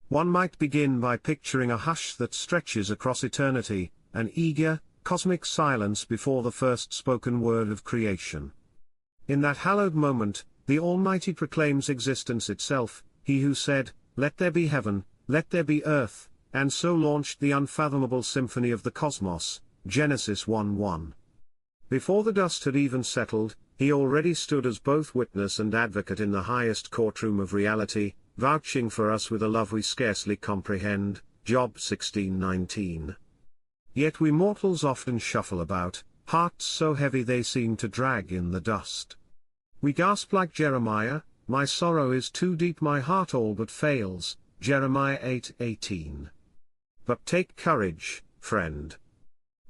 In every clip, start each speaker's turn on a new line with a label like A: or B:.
A: One might begin by picturing a hush that stretches across eternity, an eager, cosmic silence before the first spoken word of creation. In that hallowed moment, the Almighty proclaims existence itself, He who said, "Let there be heaven, let there be earth," and so launched the unfathomable symphony of the cosmos, Genesis 1:1. Before the dust had even settled, He already stood as both witness and advocate in the highest courtroom of reality, vouching for us with a love we scarcely comprehend, Job 16:19. Yet we mortals often shuffle about, hearts so heavy they seem to drag in the dust. We gasp like Jeremiah, "My sorrow is too deep, my heart all but fails," Jeremiah 8:18. But take courage, friend.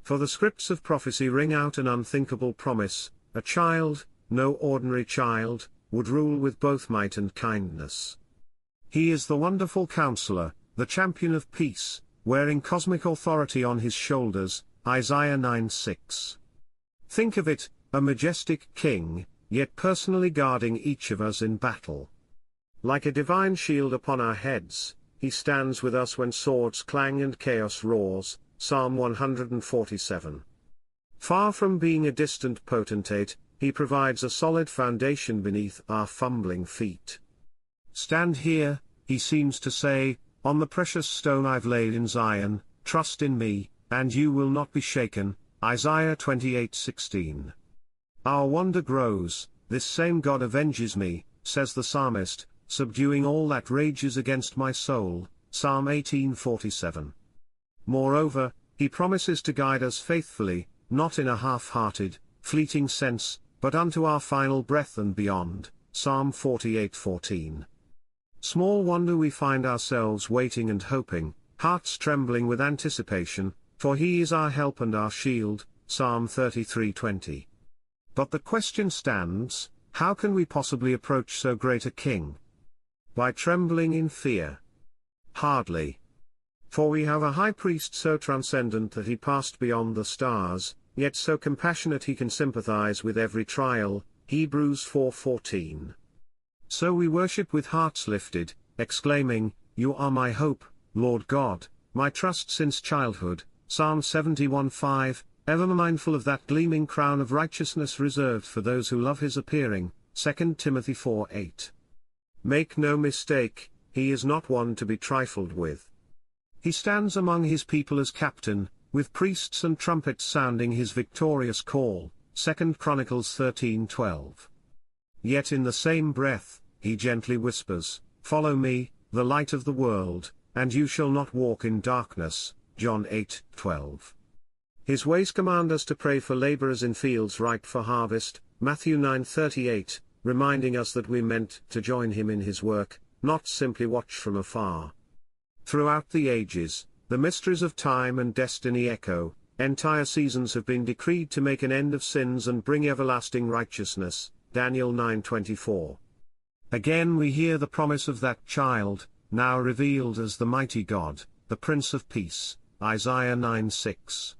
A: For the scripts of prophecy ring out an unthinkable promise: a child, no ordinary child, would rule with both might and kindness. He is the wonderful counselor, the champion of peace, wearing cosmic authority on his shoulders, Isaiah 9:6. Think of it, a majestic king, yet personally guarding each of us in battle. Like a divine shield upon our heads, he stands with us when swords clang and chaos roars, Psalm 147. Far from being a distant potentate, he provides a solid foundation beneath our fumbling feet. Stand here, he seems to say, on the precious stone I've laid in Zion, trust in me, and you will not be shaken, Isaiah 28:16. Our wonder grows, this same God avenges me, says the psalmist, subduing all that rages against my soul, Psalm 18:47. Moreover, he promises to guide us faithfully, not in a half-hearted, fleeting sense, but unto our final breath and beyond, Psalm 48:14. Small wonder we find ourselves waiting and hoping, hearts trembling with anticipation, for he is our help and our shield, Psalm 33:20. But the question stands, how can we possibly approach so great a king? By trembling in fear? Hardly. For we have a high priest so transcendent that he passed beyond the stars, yet so compassionate he can sympathize with every trial, Hebrews 4:14. So we worship with hearts lifted, exclaiming, "You are my hope, Lord God, my trust since childhood," Psalm 71:5, ever mindful of that gleaming crown of righteousness reserved for those who love his appearing, 2 Timothy 4:8. Make no mistake, he is not one to be trifled with. He stands among his people as captain, with priests and trumpets sounding his victorious call, 2 Chronicles 13:12. Yet in the same breath, he gently whispers, "Follow me, the light of the world, and you shall not walk in darkness," John 8:12. His ways command us to pray for laborers in fields ripe for harvest, Matthew 9:38, reminding us that we meant to join him in his work, not simply watch from afar. Throughout the ages, the mysteries of time and destiny echo, entire seasons have been decreed to make an end of sins and bring everlasting righteousness, Daniel 9:24. Again we hear the promise of that child, now revealed as the mighty God, the Prince of Peace, Isaiah 9:6.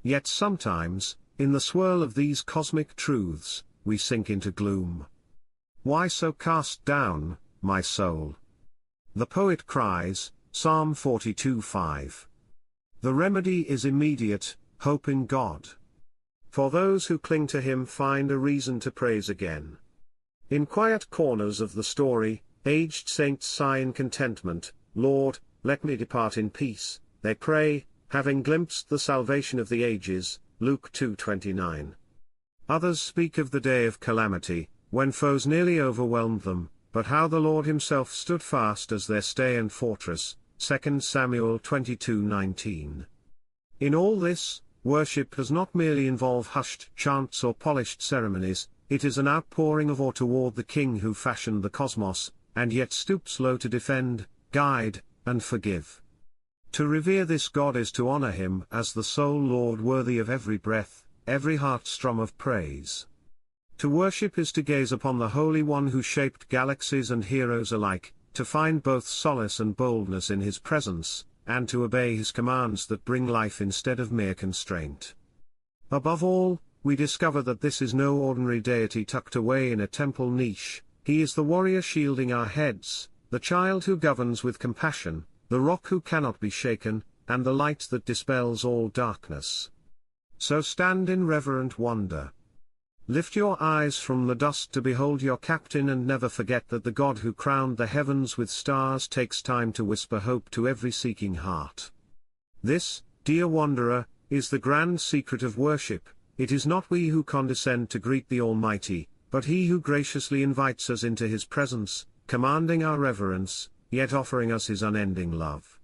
A: Yet sometimes, in the swirl of these cosmic truths, we sink into gloom. Why so cast down, my soul? The poet cries, Psalm 42:5. The remedy is immediate, hope in God. For those who cling to him find a reason to praise again. In quiet corners of the story, aged saints sigh in contentment, "Lord, let me depart in peace," they pray, having glimpsed the salvation of the ages, Luke 2:29. Others speak of the day of calamity, when foes nearly overwhelmed them, but how the Lord himself stood fast as their stay and fortress, 2 Samuel 22:19. In all this, worship does not merely involve hushed chants or polished ceremonies, it is an outpouring of awe toward the King who fashioned the cosmos, and yet stoops low to defend, guide, and forgive. To revere this God is to honor him as the sole Lord worthy of every breath, every heartstrum of praise. To worship is to gaze upon the Holy One who shaped galaxies and heroes alike, to find both solace and boldness in his presence, and to obey his commands that bring life instead of mere constraint. Above all, we discover that this is no ordinary deity tucked away in a temple niche, he is the warrior shielding our heads, the child who governs with compassion, the rock who cannot be shaken, and the light that dispels all darkness. So stand in reverent wonder. Lift your eyes from the dust to behold your captain, and never forget that the God who crowned the heavens with stars takes time to whisper hope to every seeking heart. This, dear wanderer, is the grand secret of worship. It is not we who condescend to greet the Almighty, but He who graciously invites us into His presence, commanding our reverence, yet offering us His unending love.